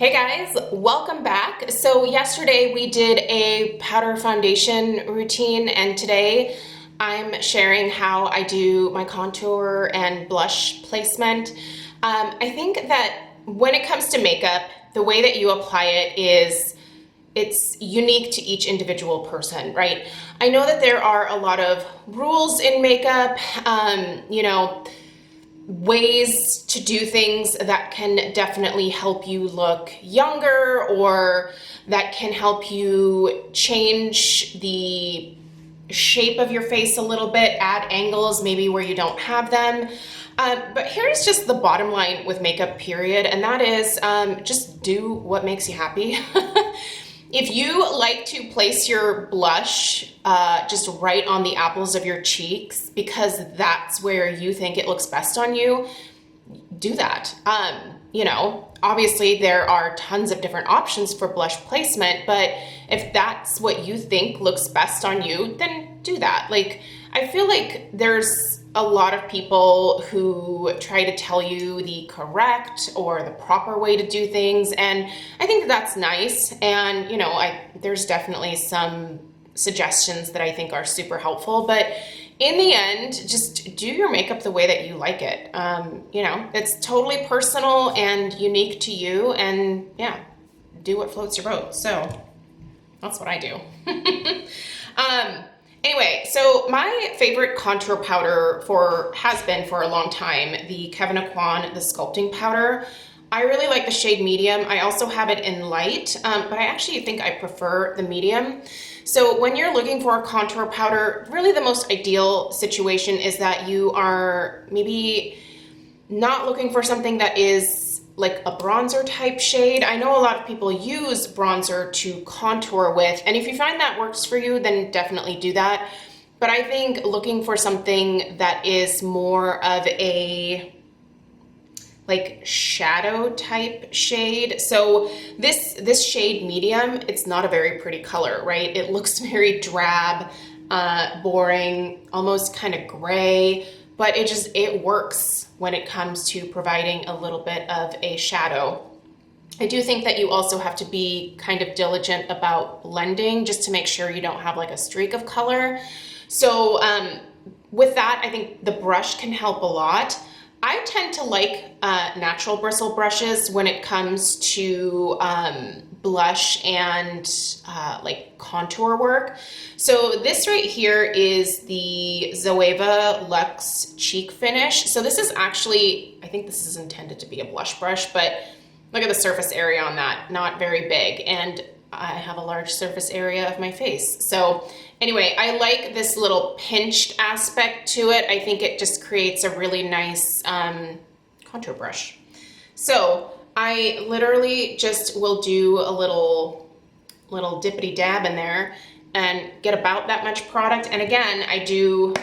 Hey guys, welcome back. So yesterday we did a powder foundation routine and today I'm sharing how I do my contour and blush placement. I think that when it comes to makeup, the way that you apply it is it's unique to each individual person, right? I know that there are a lot of rules in makeup, ways to do things that can definitely help you look younger or that can help you change the shape of your face a little bit, add angles maybe where you don't have them. But here's just the bottom line with makeup, period, and that is just do what makes you happy. If you like to place your blush just right on the apples of your cheeks because that's where you think it looks best on you, do that. Obviously there are tons of different options for blush placement, but if that's what you think looks best on you, then do that. Like, I feel like there's a lot of people who try to tell you the correct or the proper way to do things, and I think that's nice. And there's definitely some suggestions that I think are super helpful, but in the end, just do your makeup the way that you like it. It's totally personal and unique to you, and yeah, do what floats your boat. So that's what I do. Anyway, so my favorite contour powder has been for a long time the Kevyn Aucoin, the sculpting powder. I really like the shade medium. I also have it in light, but I actually think I prefer the medium. So when you're looking for a contour powder, really the most ideal situation is that you are maybe not looking for something that is like a bronzer type shade. I know a lot of people use bronzer to contour with, and if you find that works for you, then definitely do that. But I think looking for something that is more of a like shadow type shade. So this shade medium, it's not a very pretty color, right? It looks very drab, boring, almost kind of gray, but it works when it comes to providing a little bit of a shadow. I do think that you also have to be kind of diligent about blending just to make sure you don't have like a streak of color. So with that, I think the brush can help a lot. I tend to like natural bristle brushes when it comes to blush and like contour work. So this right here is the Zoeva Luxe Cheek Finish. So this is actually, I think this is intended to be a blush brush, but look at the surface area on that, not very big. And I have a large surface area of my face. So anyway, I like this little pinched aspect to it. I think it just creates a really nice contour brush. So I literally just will do a little dippity dab in there and get about that much product. And again, I do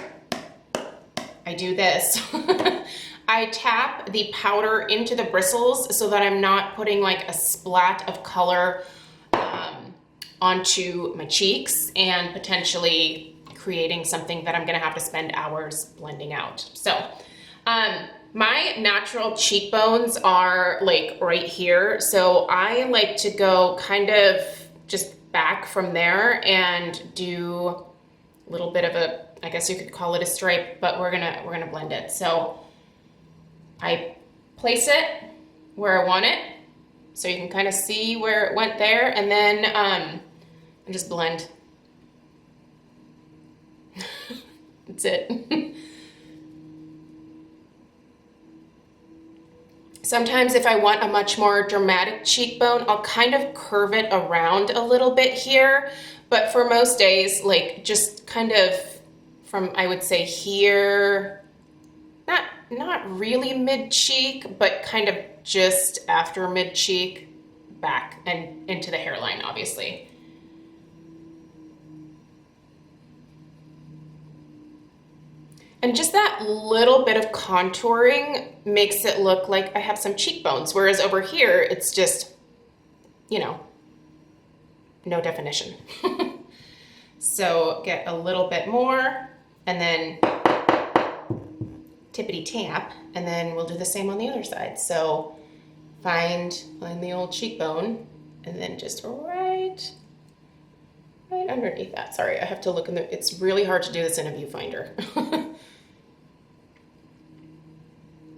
this. I tap the powder into the bristles so that I'm not putting like a splat of color onto my cheeks and potentially creating something that I'm gonna have to spend hours blending out. So my natural cheekbones are like right here. So I like to go kind of just back from there and do a little bit of a, I guess you could call it a stripe, but we're gonna blend it. So I place it where I want it, so you can kind of see where it went there, and then I just blend. That's it. Sometimes if I want a much more dramatic cheekbone, I'll kind of curve it around a little bit here, but for most days, like just kind of from, I would say here, not really mid-cheek, but kind of just after mid-cheek, back and into the hairline, obviously. And just that little bit of contouring makes it look like I have some cheekbones, whereas over here, it's just, no definition. So get a little bit more, and then tippity tap, and then we'll do the same on the other side. So find line the old cheekbone, and then just right underneath that. Sorry, I have to look in the, it's really hard to do this in a viewfinder.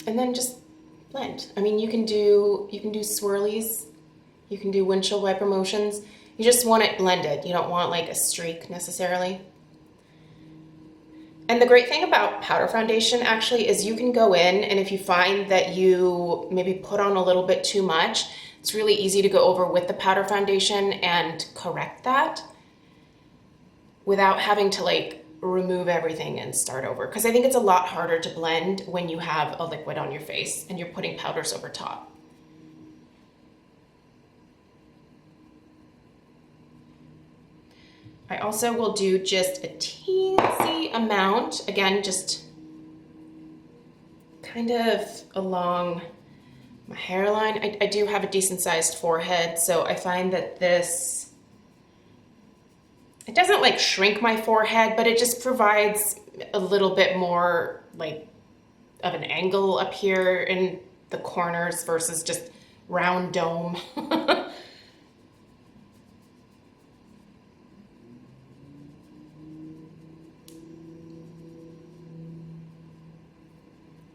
And then just blend. I mean, you can do swirlies, you can do windshield wiper motions. You just want it blended. You don't want like a streak necessarily. And the great thing about powder foundation actually is you can go in, and if you find that you maybe put on a little bit too much, it's really easy to go over with the powder foundation and correct that without having to like remove everything and start over. Because I think it's a lot harder to blend when you have a liquid on your face and you're putting powders over top. I also will do just a teensy amount, again, just kind of along my hairline. I do have a decent sized forehead, so I find that this, it doesn't like shrink my forehead, but it just provides a little bit more like of an angle up here in the corners versus just round dome.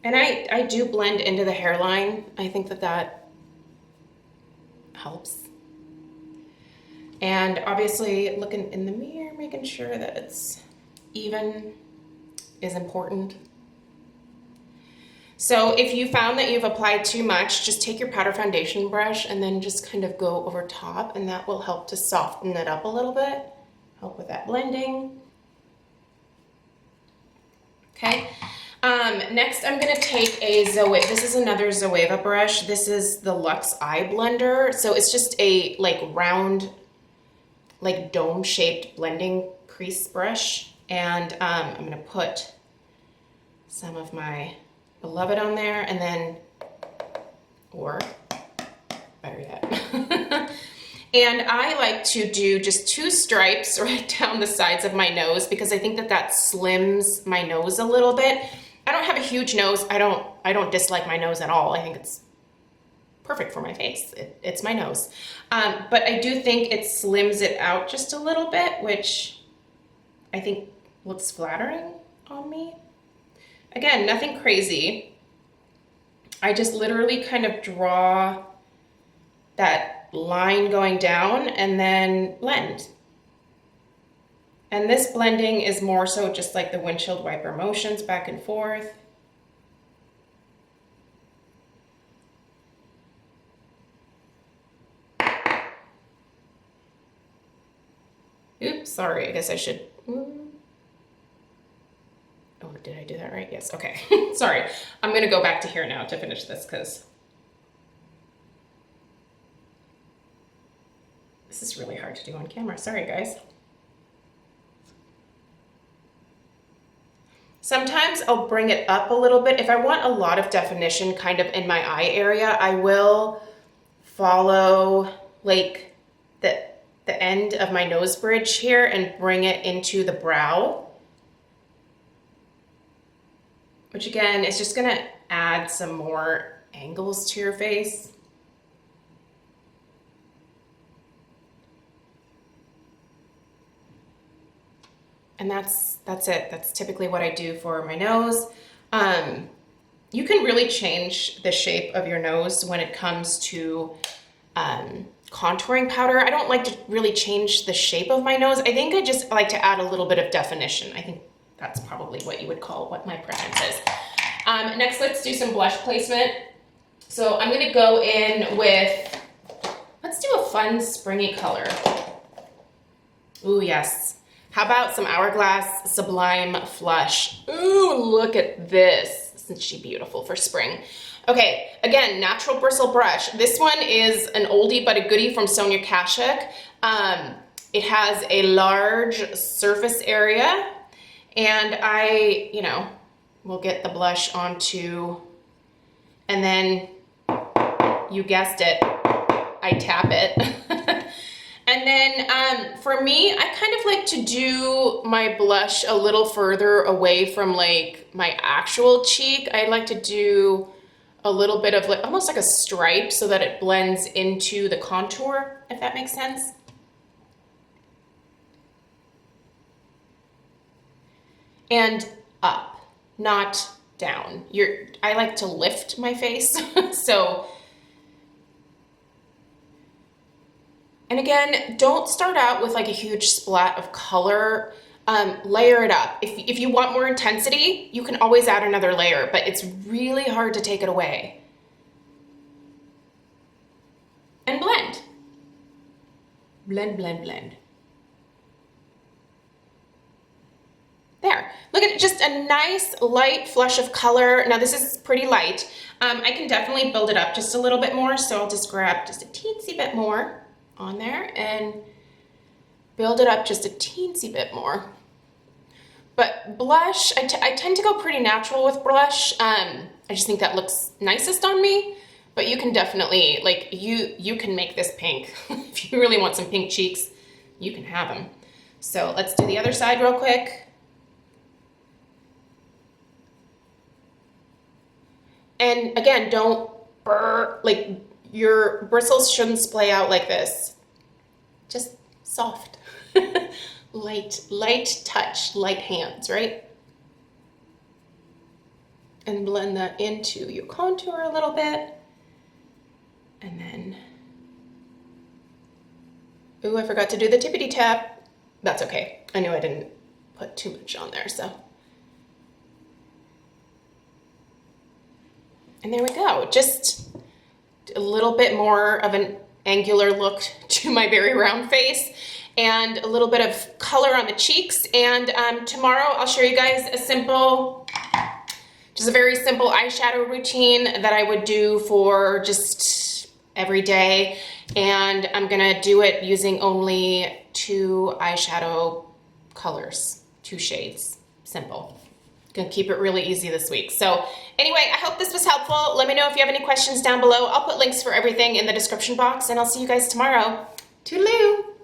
And I do blend into the hairline. I think that that helps. And obviously looking in the mirror, making sure that it's even is important. So if you found that you've applied too much, just take your powder foundation brush and then just kind of go over top, and that will help to soften it up a little bit, help with that blending. Okay. Next I'm gonna take a Zoeva. This is another Zoeva brush. This is the Luxe Eye Blender. So it's just a like round, like dome shaped blending crease brush. And I'm gonna put some of my Beloved on there, and then, or better yet. And I like to do just 2 stripes right down the sides of my nose because I think that that slims my nose a little bit. I don't have a huge nose. I don't dislike my nose at all. I think it's perfect for my face. It's my nose. But I do think it slims it out just a little bit, which I think looks flattering on me. Again, nothing crazy. I just literally kind of draw that line going down and then blend. And this blending is more so just like the windshield wiper motions back and forth. Oops, sorry, I guess I should. Oh, did I do that right? Yes, okay. Sorry, I'm gonna go back to here now to finish this because this is really hard to do on camera. Sorry, guys. Sometimes I'll bring it up a little bit. If I want a lot of definition kind of in my eye area, I will follow like the end of my nose bridge here and bring it into the brow, which again is just gonna add some more angles to your face. And that's it. That's typically what I do for my nose. You can really change the shape of your nose when it comes to contouring powder. I don't like to really change the shape of my nose. I think I just like to add a little bit of definition. I think that's probably what you would call what my preference is. Next, let's do some blush placement. So I'm gonna go in with, let's do a fun springy color. Ooh, yes. How about some Hourglass Sublime Flush? Ooh, look at this. Isn't she beautiful for spring? Okay, again, natural bristle brush. This one is an oldie but a goodie from Sonia Kashuk. It has a large surface area, and I, will get the blush onto, and then, you guessed it, I tap it. And then for me, I kind of like to do my blush a little further away from like my actual cheek. I like to do a little bit of like, almost like a stripe so that it blends into the contour, if that makes sense. And up, not down. I like to lift my face, so. And again, don't start out with like a huge splat of color. Layer it up. If you want more intensity, you can always add another layer, but it's really hard to take it away. And blend. Blend, blend, blend. There, look at it, just a nice light flush of color. Now this is pretty light. I can definitely build it up just a little bit more, so I'll just grab just a teensy bit more on there and build it up just a teensy bit more. But blush, I tend to go pretty natural with blush. I just think that looks nicest on me, but you can definitely, like, you can make this pink. If you really want some pink cheeks, you can have them. So let's do the other side real quick. And again, don't burr, like your bristles shouldn't splay out like this. Just soft, light touch, light hands, right? And blend that into your contour a little bit. And then, ooh, I forgot to do the tippity tap. That's okay. I knew I didn't put too much on there, so. And there we go. Just a little bit more of an angular look to my very round face and a little bit of color on the cheeks. And tomorrow I'll show you guys just a very simple eyeshadow routine that I would do for just every day. And I'm gonna do it using only 2 eyeshadow colors, 2 shades, simple. Gonna keep it really easy this week. So anyway, I hope this was helpful. Let me know if you have any questions down below. I'll put links for everything in the description box and I'll see you guys tomorrow. Toodaloo!